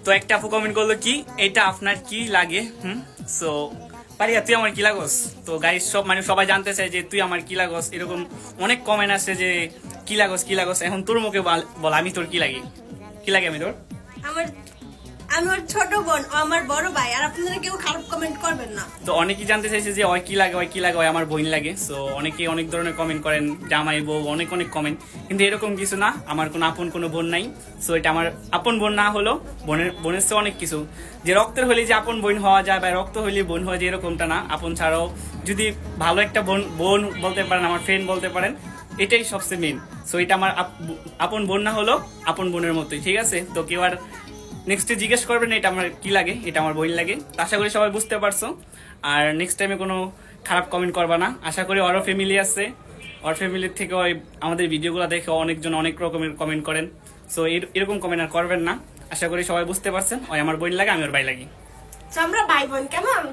তো একটা আপু কমেন্ট করলো কি এটা আপনার কি লাগে। সো পারিয়া তুই আমার কি লাগস। তো গাইস সব মানে সবাই জানতে চায় যে তুই আমার কি লাগস, এরকম অনেক কমেন্ট আসছে যে কি লাগস কি লাগস। এখন তোর মুখে বল আমি তোর কি লাগি, কি লাগে আমি তোর। আমার আমার ছোট বোন ও আমার বড় ভাই, আর আপনারা কেউ খারাপ কমেন্ট করবেন না। তো অনেকেই জানতে চাইছে যে ওই কি লাগে ওই কি লাগে, ওই আমার বোন লাগে। সো অনেকেই অনেক ধরনের কমেন্ট করেন, জামাই বউ অনেক অনেক কমেন্ট, কিন্তু এরকম কিছু না। আমার কোনো আপন কোনো বোন নাই। সো এটা আমার আপন বোন না হলো বোনের চেয়ে অনেক কিছু। যে রক্তের হলে যে আপন বোন হওয়া যায় বা রক্ত হলে বোন হওয়া যায় এরকমটা না। আপন ছাড়াও যদি ভালো একটা বোন বোন বলতে পারেন, আমার ফ্রেন্ড বলতে পারেন, এটাই সবচেয়ে মেন। সো এটা আমার আপন বোন না হলো আপন বোনের মতোই, ঠিক আছে। তো কেউ আর নেক্সটে জিজ্ঞেস করবেন এটা আমার কি লাগে, এটা আমার বই লাগে। তো আশা করি সবাই বুঝতে পারছো। আর নেক্সট টাইমে কোনো খারাপ কমেন্ট করবা না। আশা করি ওরও ফ্যামিলি আছে, ওর ফ্যামিলির থেকে ওই আমাদের ভিডিওগুলো দেখে অনেকজন অনেক রকমের কমেন্ট করেন। সো এরকম কমেন্ট আর করবেন না। আশা করি সবাই বুঝতে পারছেন, ওই আমার বই লাগে আমি ওর ভাই লাগি। আমরা ভাই বোন কেমন।